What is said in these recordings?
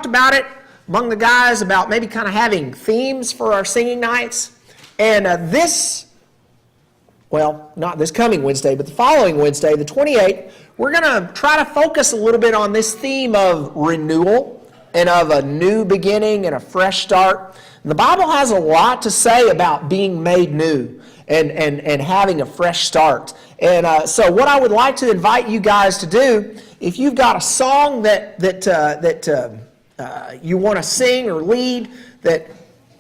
talked about it among the guys about maybe kind of having themes for our singing nights. And not this coming Wednesday, but the following Wednesday, the 28th, we're going to try to focus a little bit on this theme of renewal and of a new beginning and a fresh start. And the Bible has a lot to say about being made new and having a fresh start. And so what I would like to invite you guys to do, if you've got a song that you want to sing or lead that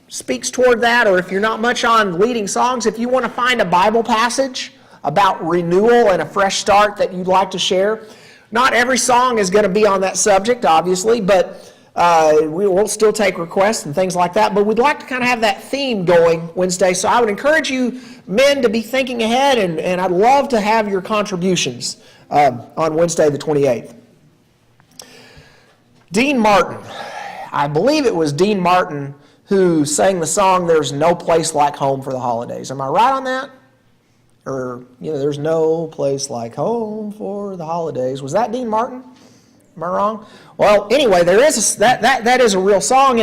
speaks toward that, or if you're not much on leading songs, if you want to find a Bible passage about renewal and a fresh start that you'd like to share. Not every song is going to be on that subject, obviously, but we will still take requests and things like that. But we'd like to kind of have that theme going Wednesday. So I would encourage you men to be thinking ahead, and I'd love to have your contributions on Wednesday the 28th. Dean Martin. I believe it was Dean Martin who sang the song, "There's No Place Like Home for the Holidays." Am I right on that? Or, there's no place like home for the holidays. Was that Dean Martin? Am I wrong? Well, anyway, there is that is a real song,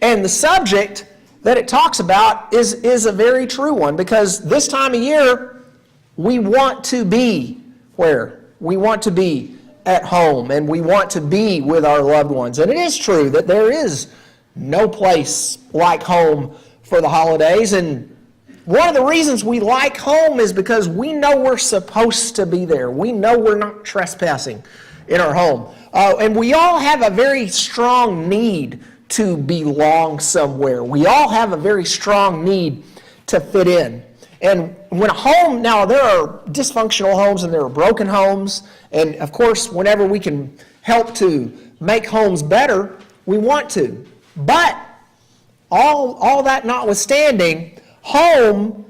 and the subject that it talks about is a very true one, because this time of year we want to be where? We want to be at home, and we want to be with our loved ones. And it is true that there is no place like home for the holidays, and one of the reasons we like home is because we know we're supposed to be there. We know we're not trespassing in our home. And we all have a very strong need to belong somewhere. We all have a very strong need to fit in. And when a home, now there are dysfunctional homes and there are broken homes, and of course whenever we can help to make homes better, we want to. But all that notwithstanding, home,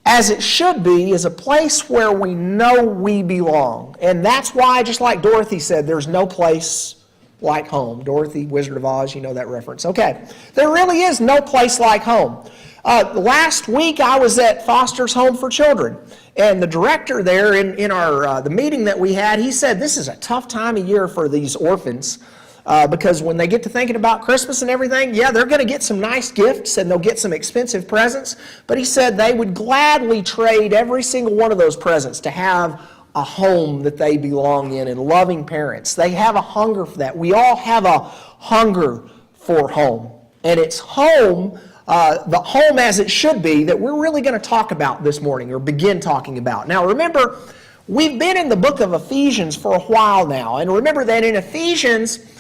as it should be, is a place where we know we belong. And that's why, just like Dorothy said, there's no place like home. Dorothy, Wizard of Oz, you know that reference. Okay, there really is no place like home. Last week I was at Foster's Home for Children, and the director there in our the meeting that we had, he said this is a tough time of year for these orphans. Because when they get to thinking about Christmas and everything, yeah, they're going to get some nice gifts and they'll get some expensive presents. But he said they would gladly trade every single one of those presents to have a home that they belong in and loving parents. They have a hunger for that. We all have a hunger for home. And it's home, the home as it should be, that we're really going to talk about this morning, or begin talking about. Now remember, we've been in the book of Ephesians for a while now. And remember that in Ephesians,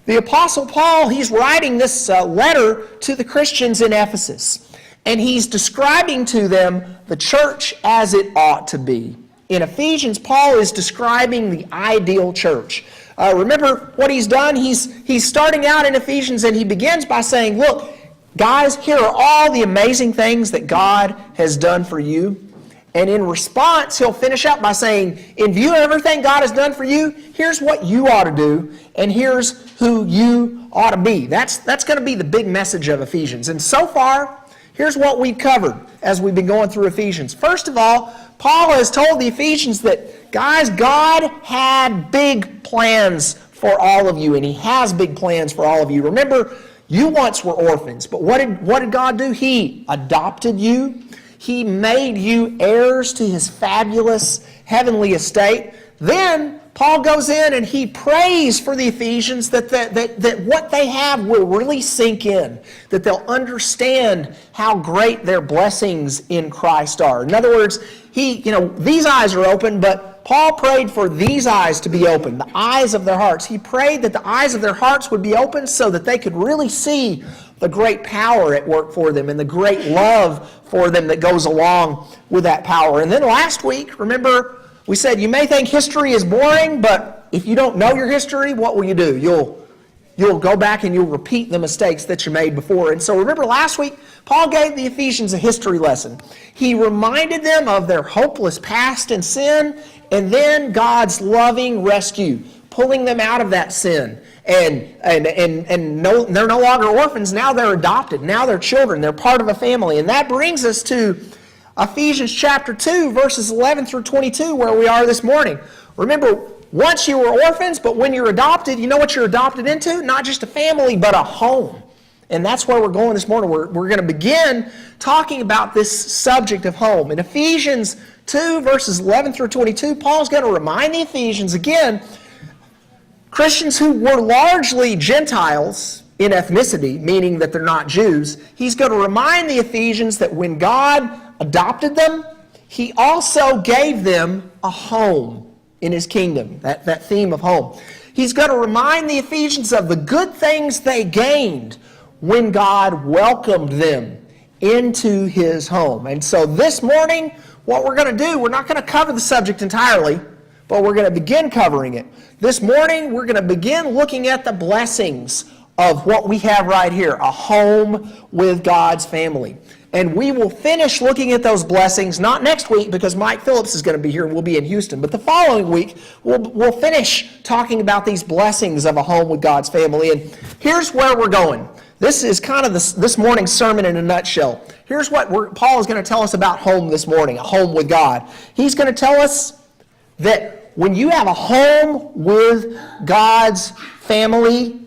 the Apostle Paul, he's writing this letter to the Christians in Ephesus, and he's describing to them the church as it ought to be. In Ephesians, Paul is describing the ideal church. Remember what he's done? He's starting out in Ephesians, and he begins by saying, look, guys, here are all the amazing things that God has done for you. And in response, he'll finish up by saying, in view of everything God has done for you, here's what you ought to do, and here's who you ought to be. That's going to be the big message of Ephesians. And so far, here's what we've covered as we've been going through Ephesians. First of all, Paul has told the Ephesians that, guys, God had big plans for all of you, and he has big plans for all of you. Remember, you once were orphans, but what did God do? He adopted you. He made you heirs to his fabulous heavenly estate. Then Paul goes in and he prays for the Ephesians that what they have will really sink in, that they'll understand how great their blessings in Christ are. In other words, these eyes are open, but Paul prayed for these eyes to be open, the eyes of their hearts. He prayed that the eyes of their hearts would be open so that they could really see the great power at work for them and the great love for them that goes along with that power. And then last week, remember, we said you may think history is boring, but if you don't know your history, what will you do? You'll go back and you'll repeat the mistakes that you made before. And so remember last week, Paul gave the Ephesians a history lesson. He reminded them of their hopeless past and sin, and then God's loving rescue, pulling them out of that sin. And they're no longer orphans. Now they're adopted. Now they're children. They're part of a family. And that brings us to Ephesians chapter 2, verses 11 through 22, where we are this morning. Remember, Once you were orphans, but when you're adopted, you know what you're adopted into? Not just a family, but a home. And that's where we're going this morning. We're going to begin talking about this subject of home. In Ephesians 2, verses 11 through 22, Paul's going to remind the Ephesians, again, Christians who were largely Gentiles in ethnicity, meaning that they're not Jews, he's going to remind the Ephesians that when God adopted them, he also gave them a home in his kingdom, that theme of home. He's going to remind the Ephesians of the good things they gained when God welcomed them into his home. And so this morning, what we're going to do, we're not going to cover the subject entirely, but we're going to begin covering it. This morning, we're going to begin looking at the blessings of what we have right here, a home with God's family. And we will finish looking at those blessings, not next week because Mike Phillips is going to be here and we'll be in Houston, but the following week we'll finish talking about these blessings of a home with God's family. And here's where we're going. This is kind of this morning's sermon in a nutshell. Here's what Paul is going to tell us about home this morning, a home with God. He's going to tell us that when you have a home with God's family,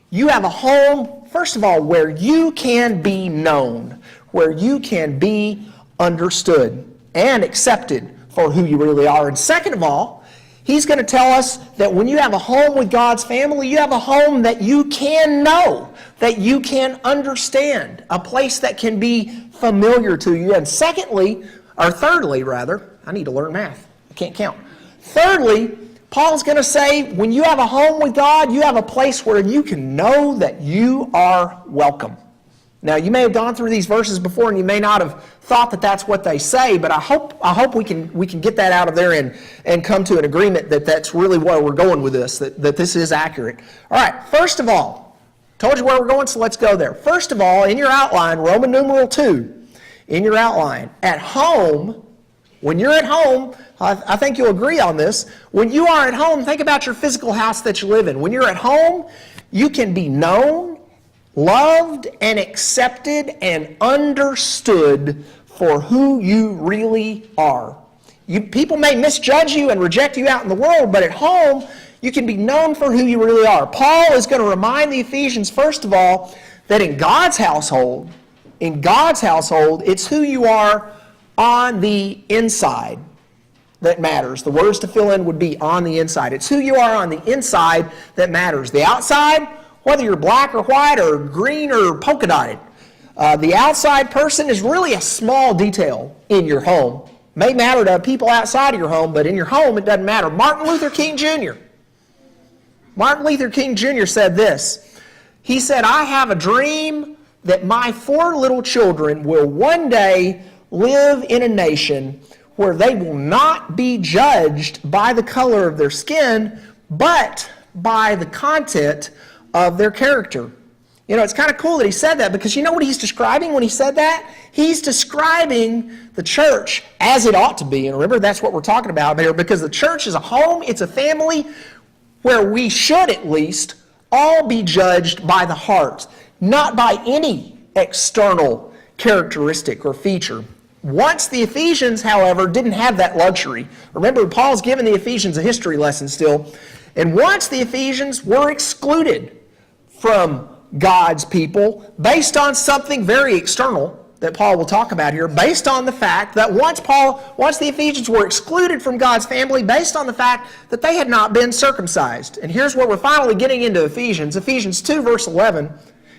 you have a home, first of all, where you can be known, where you can be understood and accepted for who you really are. And second of all, he's going to tell us that when you have a home with God's family, you have a home that you can know, that you can understand, a place that can be familiar to you. And thirdly, I need to learn math. I can't count. Thirdly, Paul's going to say, when you have a home with God, you have a place where you can know that you are welcome. Now, you may have gone through these verses before and you may not have thought that that's what they say, but I hope we can get that out of there and come to an agreement that that's really where we're going with this, that this is accurate. All right, first of all, told you where we're going, so let's go there. First of all, in your outline, Roman numeral 2, in your outline, at home, when you're at home, I think you'll agree on this, when you are at home, think about your physical house that you live in. When you're at home, you can be known, loved and accepted and understood for who you really are. People may misjudge you and reject you out in the world, but at home, you can be known for who you really are. Paul is going to remind the Ephesians, first of all, that in God's household, it's who you are on the inside that matters. The words to fill in would be on the inside. It's who you are on the inside that matters. The outside, whether you're black or white or green or polka dotted, the outside person is really a small detail in your home. May matter to people outside of your home, but in your home it doesn't matter. Martin Luther King Jr. said this. He said, "I have a dream that my 4 little children will one day live in a nation where they will not be judged by the color of their skin, but by the content of their character." You know, it's kind of cool that he said that, because you know what he's describing when he said that? He's describing the church as it ought to be. And remember, that's what we're talking about here, because the church is a home, it's a family where we should at least all be judged by the heart, not by any external characteristic or feature. Once the Ephesians, however, didn't have that luxury. Remember, Paul's giving the Ephesians a history lesson still. And once the Ephesians were excluded from God's people based on something very external that Paul will talk about here, based on the fact that once the Ephesians were excluded from God's family based on the fact that they had not been circumcised. And here's where we're finally getting into Ephesians 2 verse 11.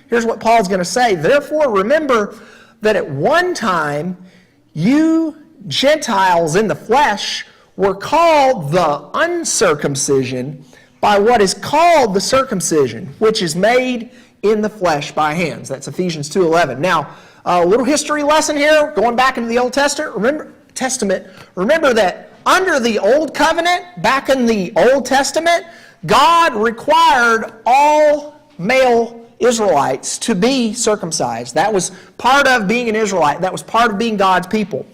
Here's what Paul's going to say. "Therefore remember that at one time you Gentiles in the flesh were called the uncircumcision by what is called the circumcision, which is made in the flesh by hands." That's Ephesians 2:11. Now, a little history lesson here, going back into the Old Testament. Remember that under the Old Covenant, back in the Old Testament, God required all male Israelites to be circumcised. That was part of being an Israelite. That was part of being God's people.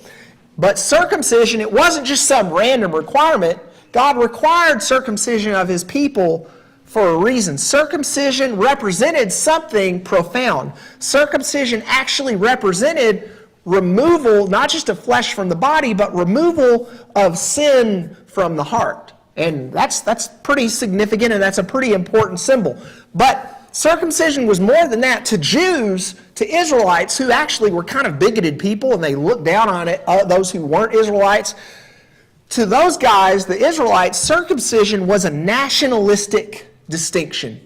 But circumcision, it wasn't just some random requirement. God required circumcision of his people for a reason. Circumcision represented something profound. Circumcision actually represented removal, not just of flesh from the body, but removal of sin from the heart. And that's pretty significant, and that's a pretty important symbol. But circumcision was more than that. To Jews, to Israelites, who actually were kind of bigoted people, and they looked down on it, those who weren't Israelites, to those guys, the Israelites, circumcision was a nationalistic distinction.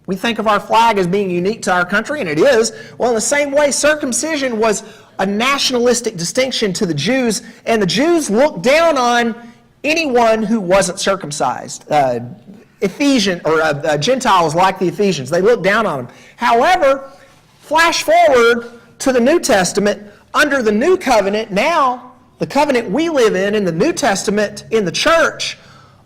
We think of our flag as being unique to our country, and it is. Well, in the same way, circumcision was a nationalistic distinction to the Jews, and the Jews looked down on anyone who wasn't circumcised. Gentiles like the Ephesians. They looked down on them. However, flash forward to the New Testament. Under the New Covenant, now, the covenant we live in the New Testament, in the church,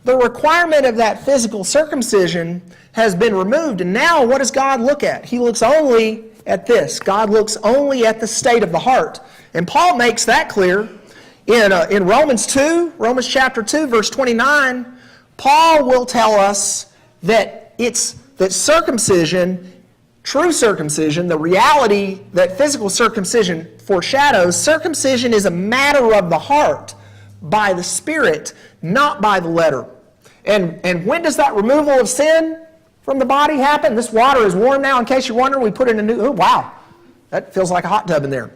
the requirement of that physical circumcision has been removed. And now, what does God look at? He looks only at this. God looks only at the state of the heart. And Paul makes that clear in Romans chapter 2, verse 29. Paul will tell us that circumcision, true circumcision, the reality that physical circumcision foreshadows, circumcision is a matter of the heart by the Spirit, not by the letter. And when does that removal of sin from the body happen? This water is warm now, in case you're wondering. We put in a new, oh wow, that feels like a hot tub in there.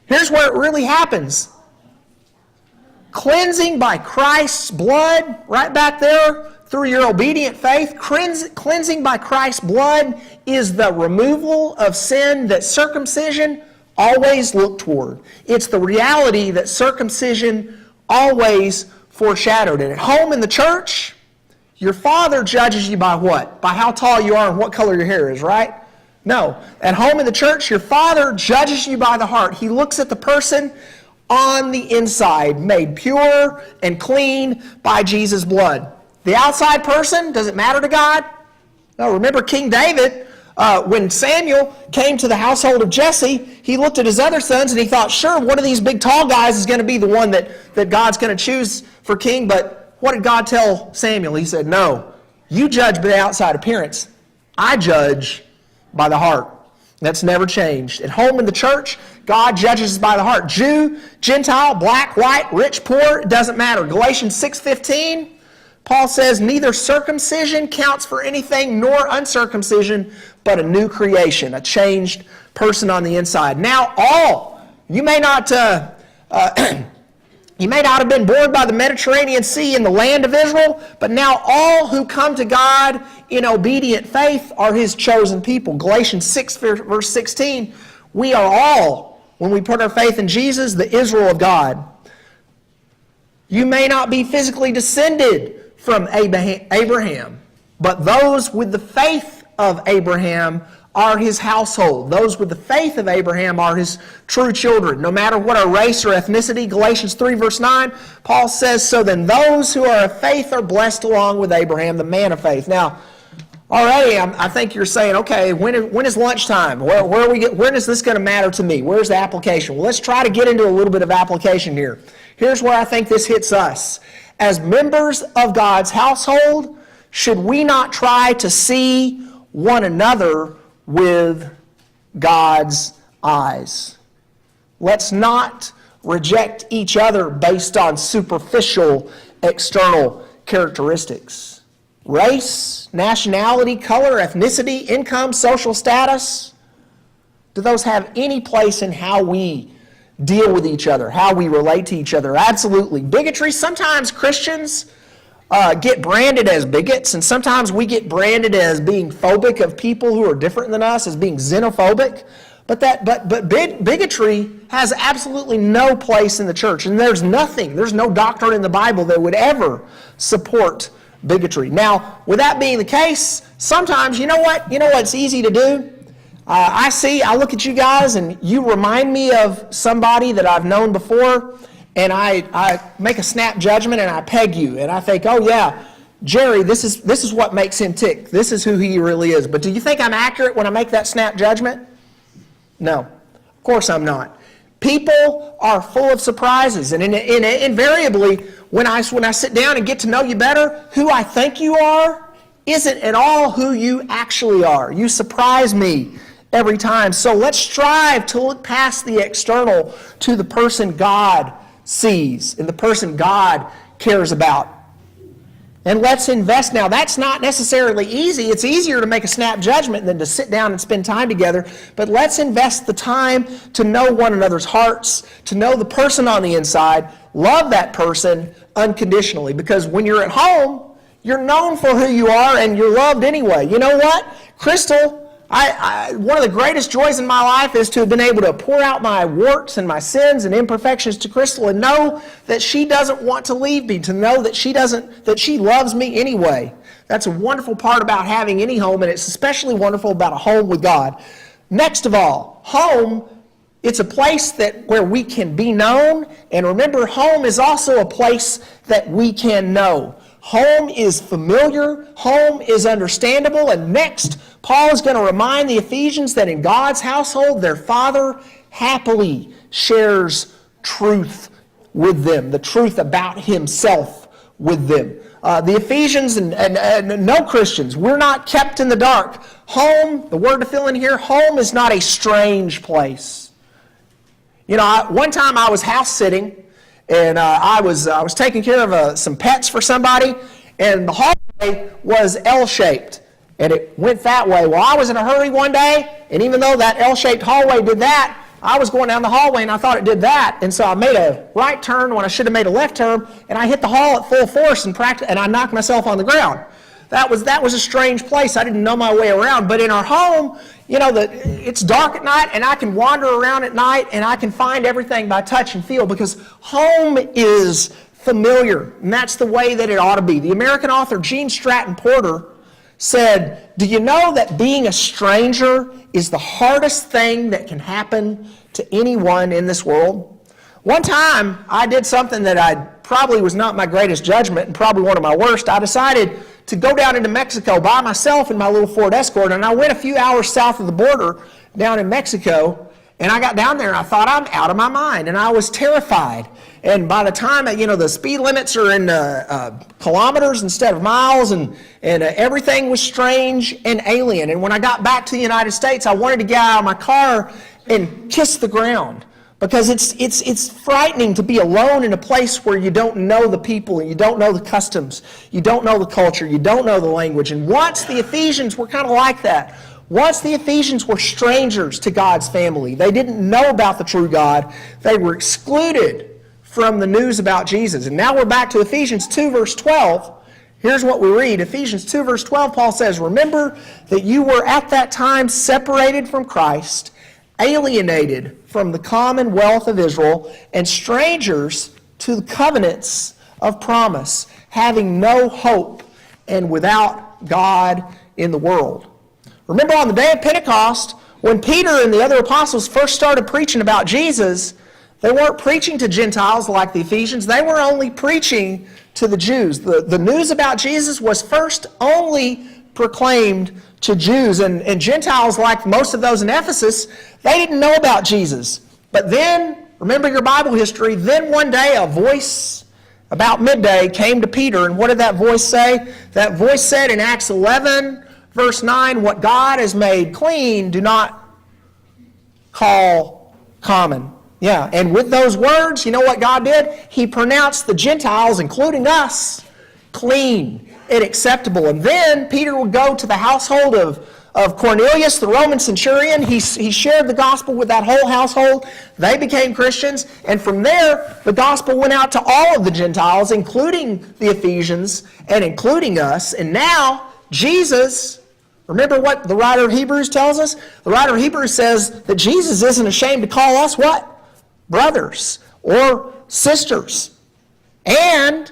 Here's where it really happens. Cleansing by Christ's blood, right back there, through your obedient faith, cleansing by Christ's blood is the removal of sin that circumcision always looked toward. It's the reality that circumcision always foreshadowed. And at home in the church, your father judges you by what? By how tall you are and what color your hair is, right? No. At home in the church, your father judges you by the heart. He looks at the person on the inside, made pure and clean by Jesus' blood. The outside person, does it matter to God? No, remember King David, when Samuel came to the household of Jesse, he looked at his other sons and he thought, sure, one of these big tall guys is going to be the one that God's going to choose for king. But what did God tell Samuel? He said, no, you judge by the outside appearance. I judge by the heart. That's never changed. At home in the church, God judges by the heart. Jew, Gentile, black, white, rich, poor, it doesn't matter. Galatians 6:15, Paul says, neither circumcision counts for anything nor uncircumcision, but a new creation, a changed person on the inside. Now all, you may not have been born by the Mediterranean Sea in the land of Israel, but now all who come to God in obedient faith are His chosen people. Galatians 6, verse 16, we are all, when we put our faith in Jesus, the Israel of God. You may not be physically descended from Abraham, but those with the faith of Abraham are his household. Those with the faith of Abraham are his true children. No matter what our race or ethnicity, Galatians 3 verse 9, Paul says, so then those who are of faith are blessed along with Abraham, the man of faith. Now, already I think you're saying, okay, when is lunchtime? When is this going to matter to me? Where's the application? Well, let's try to get into a little bit of application here. Here's where I think this hits us. As members of God's household, should we not try to see one another with God's eyes? Let's not reject each other based on superficial external characteristics. Race, nationality, color, ethnicity, income, social status, do those have any place in how we deal with each other, how we relate to each other? Absolutely. Bigotry, sometimes Christians get branded as bigots, and sometimes we get branded as being phobic of people who are different than us, as being xenophobic. But bigotry has absolutely no place in the church, and there's no doctrine in the Bible that would ever support bigotry. Now, with that being the case, sometimes, you know what's easy to do? I look at you guys, and you remind me of somebody that I've known before, and I make a snap judgment and I peg you, and I think, oh yeah, Jerry, this is what makes him tick. This is who he really is. But do you think I'm accurate when I make that snap judgment? No, of course I'm not. People are full of surprises, and invariably, when I sit down and get to know you better, who I think you are isn't at all who you actually are. You surprise me every time. So let's strive to look past the external to the person God sees and the person God cares about. And let's invest now. That's not necessarily easy. It's easier to make a snap judgment than to sit down and spend time together. But let's invest the time to know one another's hearts, to know the person on the inside, love that person unconditionally. Because when you're at home, you're known for who you are and you're loved anyway. You know what? Crystal, one of the greatest joys in my life is to have been able to pour out my warts and my sins and imperfections to Crystal and know that she doesn't want to leave me, to know that she loves me anyway. That's a wonderful part about having any home, and it's especially wonderful about a home with God. Next of all, home, it's a place where we can be known, and remember, home is also a place that we can know. Home is familiar, home is understandable, and next, Paul is going to remind the Ephesians that in God's household, their Father happily shares truth with them, the truth about Himself with them. The Ephesians and no Christians, we're not kept in the dark. Home, the word to fill in here, home is not a strange place. You know, one time I was house sitting, and I was taking care of some pets for somebody, and the hallway was L-shaped, and it went that way. Well, I was in a hurry one day, and even though that L-shaped hallway did that, I was going down the hallway, and I thought it did that, and so I made a right turn when I should have made a left turn, and I hit the hall at full force and I knocked myself on the ground. That was a strange place. I didn't know my way around. But in our home, you know, it's dark at night, and I can wander around at night, and I can find everything by touch and feel, because home is familiar, and that's the way that it ought to be. The American author Gene Stratton Porter said, "Do you know that being a stranger is the hardest thing that can happen to anyone in this world?" One time, I did something that I probably was not my greatest judgment and probably one of my worst. I decided to go down into Mexico by myself in my little Ford Escort, and I went a few hours south of the border down in Mexico, and I got down there and I thought, I'm out of my mind, and I was terrified. And by the time, you know, the speed limits are in kilometers instead of miles, and everything was strange and alien. And when I got back to the United States, I wanted to get out of my car and kiss the ground. Because it's frightening to be alone in a place where you don't know the people and you don't know the customs, you don't know the culture, you don't know the language. And once the Ephesians were kind of like that. Once the Ephesians were strangers to God's family. They didn't know about the true God. They were excluded from the news about Jesus. And now we're back to Ephesians 2 verse 12. Here's what we read. Ephesians 2 verse 12, Paul says, "Remember that you were at that time separated from Christ, alienated from the commonwealth of Israel, and strangers to the covenants of promise, having no hope and without God in the world." Remember on the day of Pentecost, when Peter and the other apostles first started preaching about Jesus, they weren't preaching to Gentiles like the Ephesians. They were only preaching to the Jews. The news about Jesus was first only proclaimed to Jews, and Gentiles, like most of those in Ephesus, they didn't know about Jesus. But then, remember your Bible history, then one day a voice about midday came to Peter, and what did that voice say? That voice said in Acts 11, verse 9, "What God has made clean, do not call common." Yeah, and with those words, you know what God did? He pronounced the Gentiles, including us, clean and acceptable. And then Peter would go to the household of Cornelius, the Roman centurion. He shared the gospel with that whole household. They became Christians. And from there, the gospel went out to all of the Gentiles, including the Ephesians and including us. And now, Jesus, remember what the writer of Hebrews tells us? The writer of Hebrews says that Jesus isn't ashamed to call us what? Brothers or sisters. And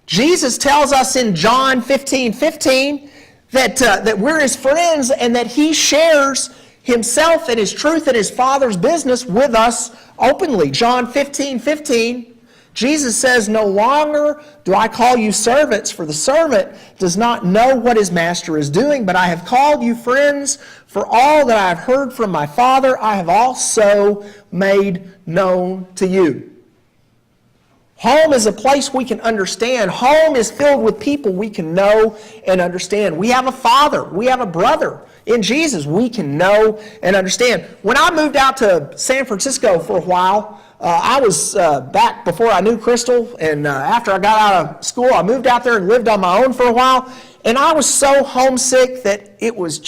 Jesus tells us in John 15:15 that we're His friends and that He shares Himself and His truth and His Father's business with us openly. John 15:15, Jesus says, "No longer do I call you servants, for the servant does not know what his master is doing, but I have called you friends, for all that I have heard from my Father, I have also made known to you." Home is a place we can understand. Home is filled with people we can know and understand. We have a father. We have a brother in Jesus we can know and understand. When I moved out to San Francisco for a while, I was back before I knew Crystal, and after I got out of school, I moved out there and lived on my own for a while. And I was so homesick that it was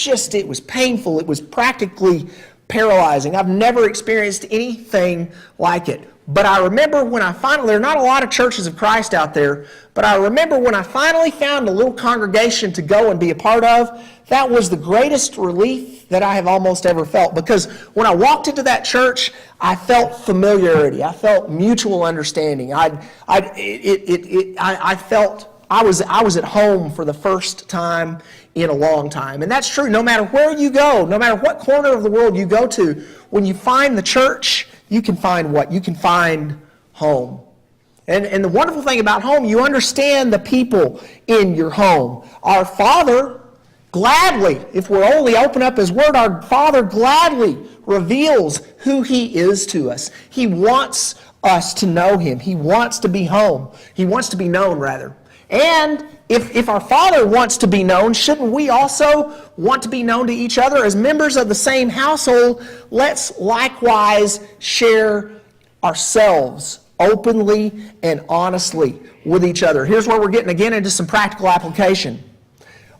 painful. It was practically paralyzing. I've never experienced anything like it. But I remember when there are not a lot of churches of Christ out there, but I remember when I finally found a little congregation to go and be a part of, that was the greatest relief that I have almost ever felt. Because when I walked into that church, I felt familiarity. I felt mutual understanding. I felt I was at home for the first time in a long time. And that's true no matter where you go, no matter what corner of the world you go to, when you find the church, you can find what? You can find home. And the wonderful thing about home, you understand the people in your home. Our Father gladly, if we'll only open up His Word, our Father gladly reveals who He is to us. He wants us to know Him. He wants to be home. He wants to be known, rather. And if our Father wants to be known, shouldn't we also want to be known to each other? As members of the same household, let's likewise share ourselves openly and honestly with each other. Here's where we're getting again into some practical application.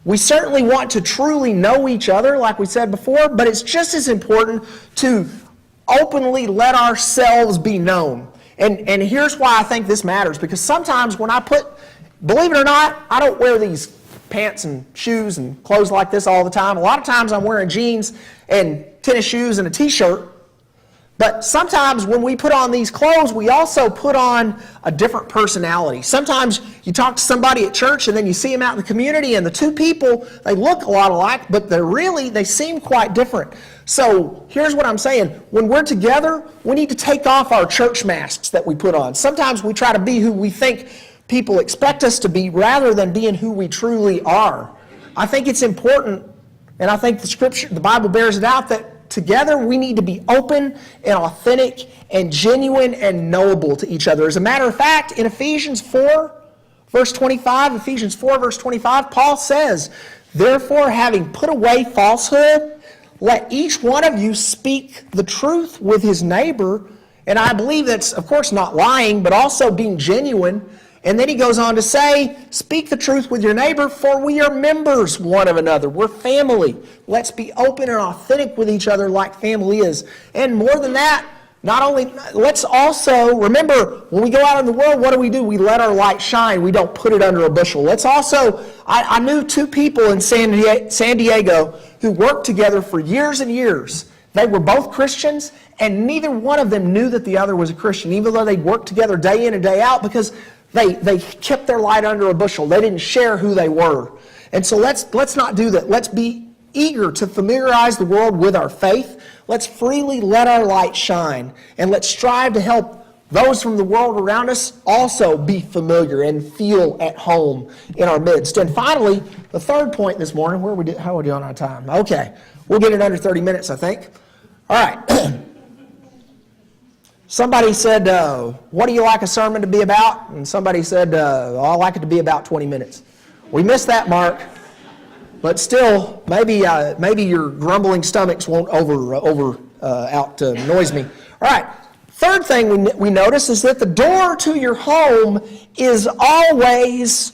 We certainly want to truly know each other, like we said before, but it's just as important to openly let ourselves be known. And here's why I think this matters, because sometimes when believe it or not, I don't wear these pants and shoes and clothes like this all the time. A lot of times I'm wearing jeans and tennis shoes and a t-shirt. But sometimes when we put on these clothes, we also put on a different personality. Sometimes you talk to somebody at church and then you see them out in the community, and the two people, they look a lot alike, but they seem quite different. So here's what I'm saying. When we're together, we need to take off our church masks that we put on. Sometimes we try to be who we think people expect us to be rather than being who we truly are. I think it's important, and I think the Bible bears it out, that together we need to be open and authentic and genuine and knowable to each other. As a matter of fact, in Ephesians 4, verse 25, Paul says, "Therefore, having put away falsehood, let each one of you speak the truth with his neighbor." And I believe that's, of course, not lying, but also being genuine. And then he goes on to say, speak the truth with your neighbor, for we are members one of another. We're family. Let's be open and authentic with each other like family is. And more than that, let's also remember, when we go out in the world, what do? We let our light shine. We don't put it under a bushel. Let's also, I knew two people in San Diego who worked together for years and years. They were both Christians, and neither one of them knew that the other was a Christian, even though they worked together day in and day out, because they kept their light under a bushel. They didn't share who they were. And so let's not do that. Let's be eager to familiarize the world with our faith. Let's freely let our light shine. And let's strive to help those from the world around us also be familiar and feel at home in our midst. And finally, the third point this morning, how are we doing on time? Okay, we'll get it under 30 minutes, I think. All right. Somebody said, what do you like a sermon to be about? And somebody said, I like it to be about 20 minutes. We missed that mark, but still, maybe your grumbling stomachs won't noise me. All right, third thing we notice is that the door to your home is always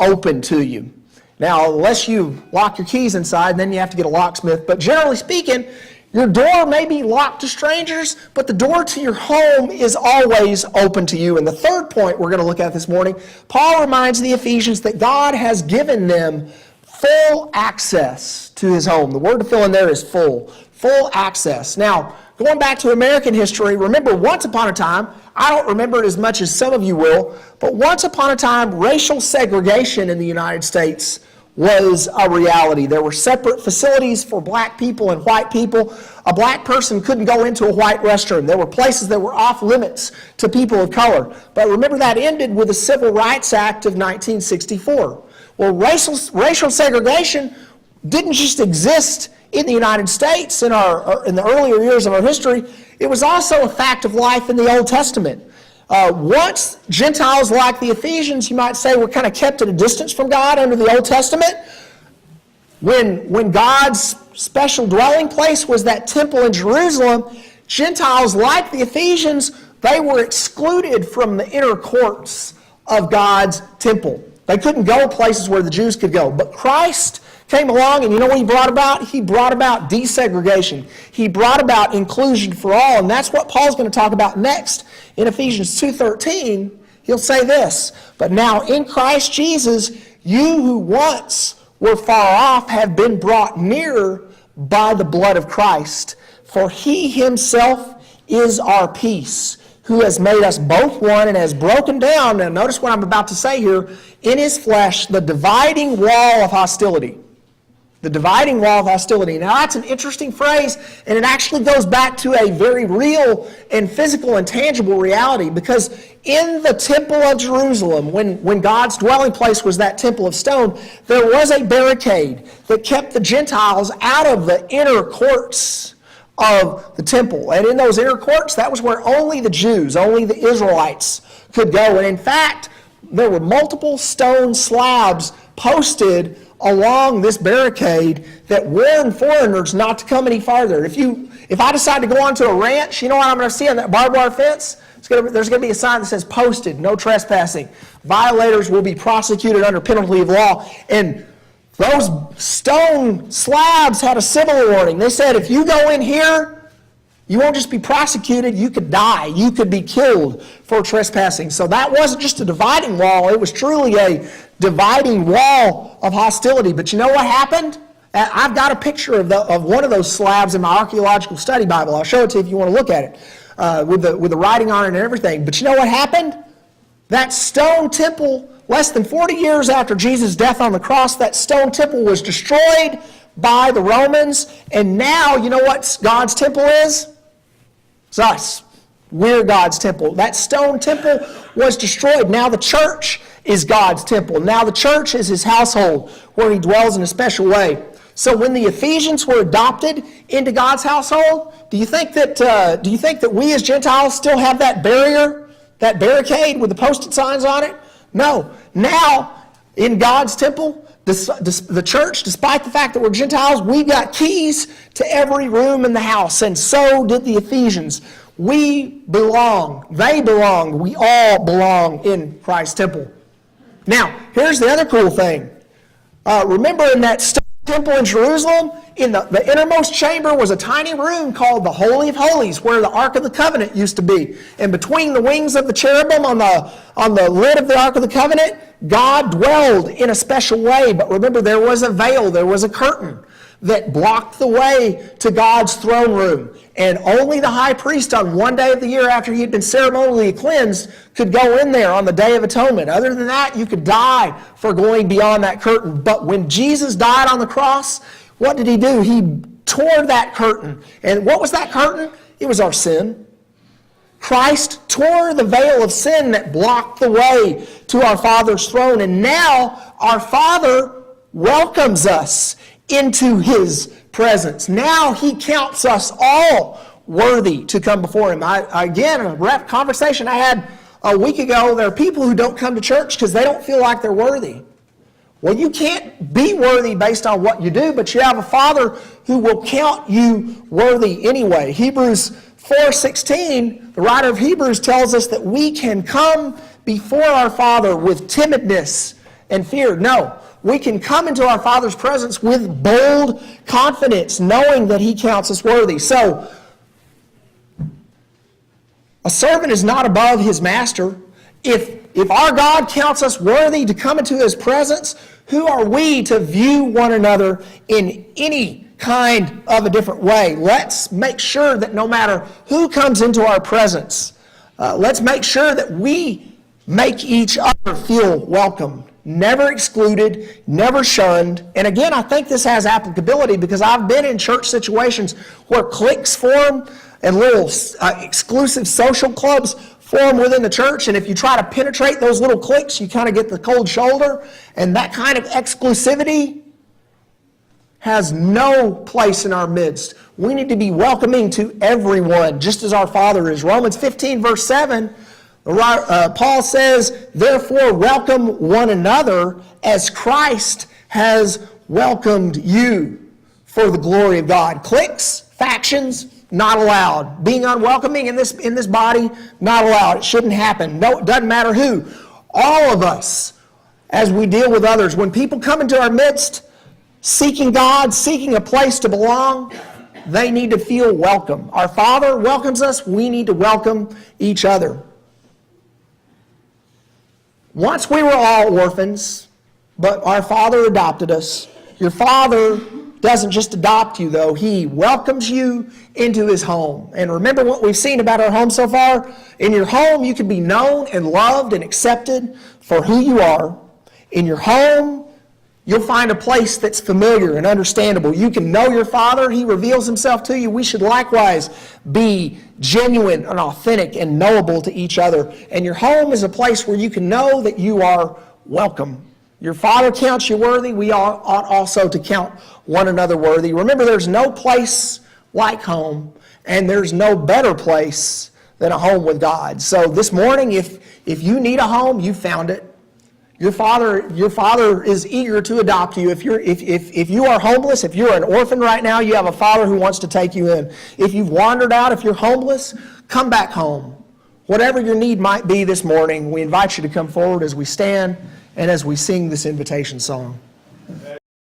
open to you. Now, unless you lock your keys inside, then you have to get a locksmith, but generally speaking, your door may be locked to strangers, but the door to your home is always open to you. And the third point we're going to look at this morning, Paul reminds the Ephesians that God has given them full access to his home. The word to fill in there is full access. Now, going back to American history, remember once upon a time, I don't remember it as much as some of you will, but once upon a time, racial segregation in the United States was a reality. There were separate facilities for black people and white people. A black person couldn't go into a white restroom. There were places that were off limits to people of color. But remember, that ended with the Civil Rights Act of 1964. Well, racial segregation didn't just exist in the United States in the earlier years of our history. It was also a fact of life in the Old Testament. Once Gentiles like the Ephesians, you might say, were kind of kept at a distance from God under the Old Testament. When God's special dwelling place was that temple in Jerusalem, Gentiles like the Ephesians, they were excluded from the inner courts of God's temple. They couldn't go places where the Jews could go. But Christ came along, and you know what he brought about? He brought about desegregation. He brought about inclusion for all, and that's what Paul's going to talk about next in Ephesians 2:13. He'll say this, "But now in Christ Jesus, you who once were far off have been brought near by the blood of Christ. For he himself is our peace, who has made us both one and has broken down," now notice what I'm about to say here, "in his flesh the dividing wall of hostility." The dividing wall of hostility. Now that's an interesting phrase, and it actually goes back to a very real and physical and tangible reality, because in the temple of Jerusalem, when God's dwelling place was that temple of stone, there was a barricade that kept the Gentiles out of the inner courts of the temple. And in those inner courts, that was where only the Jews, only the Israelites could go. And in fact, there were multiple stone slabs posted along this barricade that warned foreigners not to come any farther. If I decide to go onto a ranch, you know what I'm going to see on that barbed wire fence? There's going to be a sign that says "Posted, no trespassing. Violators will be prosecuted under penalty of law." And those stone slabs had a similar warning. They said, if you go in here, you won't just be prosecuted, you could die. You could be killed for trespassing. So that wasn't just a dividing wall. It was truly a dividing wall of hostility. But you know what happened? I've got a picture of one of those slabs in my archaeological study Bible. I'll show it to you if you want to look at it, with the writing on it and everything. But you know what happened? That stone temple, less than 40 years after Jesus' death on the cross, that stone temple was destroyed by the Romans. And now, you know what God's temple is? It's us. We're God's temple. That stone temple was destroyed. Now the church is God's temple. Now the church is his household where he dwells in a special way. So when the Ephesians were adopted into God's household, do you think that we as Gentiles still have that barrier, that barricade with the posted signs on it? No. Now, in God's temple, the church, despite the fact that we're Gentiles, we've got keys to every room in the house, and so did the Ephesians. We belong, they belong, we all belong in Christ's temple. Now, here's the other cool thing. Remember in that stone temple in Jerusalem, in the innermost chamber was a tiny room called the Holy of Holies, where the Ark of the Covenant used to be. And between the wings of the cherubim on the lid of the Ark of the Covenant, God dwelled in a special way. But remember, there was a veil, there was a curtain that blocked the way to God's throne room. And only the high priest on one day of the year after he had been ceremonially cleansed could go in there on the Day of Atonement. Other than that, you could die for going beyond that curtain. But when Jesus died on the cross, what did he do? He tore that curtain. And what was that curtain? It was our sin. Christ tore the veil of sin that blocked the way to our Father's throne. And now our Father welcomes us into his presence. Now he counts us all worthy to come before him. Again, a conversation I had a week ago, there are people who don't come to church because they don't feel like they're worthy. Well, you can't be worthy based on what you do, but you have a Father who will count you worthy anyway. Hebrews 4:16, the writer of Hebrews tells us that we can come before our Father with timidness and fear. No, we can come into our Father's presence with bold confidence, knowing that he counts us worthy. So, a servant is not above his master. If our God counts us worthy to come into his presence, who are we to view one another in any kind of a different way? Let's make sure that no matter who comes into our presence, let's make sure that we make each other feel welcome, never excluded, never shunned. And again, I think this has applicability because I've been in church situations where cliques form and little exclusive social clubs form within the church, and if you try to penetrate those little cliques, you kind of get the cold shoulder, and that kind of exclusivity has no place in our midst. We need to be welcoming to everyone, just as our Father is. Romans 15, verse 7, Paul says, therefore welcome one another as Christ has welcomed you for the glory of God. Cliques, factions, not allowed. Being unwelcoming in this body, not allowed. It shouldn't happen. No, it doesn't matter who. All of us, as we deal with others, when people come into our midst, seeking God, seeking a place to belong, they need to feel welcome. Our Father welcomes us. We need to welcome each other. Once we were all orphans, but our Father adopted us. Your Father doesn't just adopt you, though. He welcomes you into His home. And remember what we've seen about our home so far? In your home, you can be known and loved and accepted for who you are. In your home, you'll find a place that's familiar and understandable. You can know your Father. He reveals Himself to you. We should likewise be genuine and authentic and knowable to each other. And your home is a place where you can know that you are welcome. Your Father counts you worthy. We ought also to count one another worthy. Remember, there's no place like home, and there's no better place than a home with God. So this morning, if you need a home, you found it. Your Father is eager to adopt you. If you are homeless, if you're an orphan right now, you have a Father who wants to take you in. If you've wandered out, if you're homeless, come back home. Whatever your need might be this morning, we invite you to come forward as we stand and as we sing this invitation song.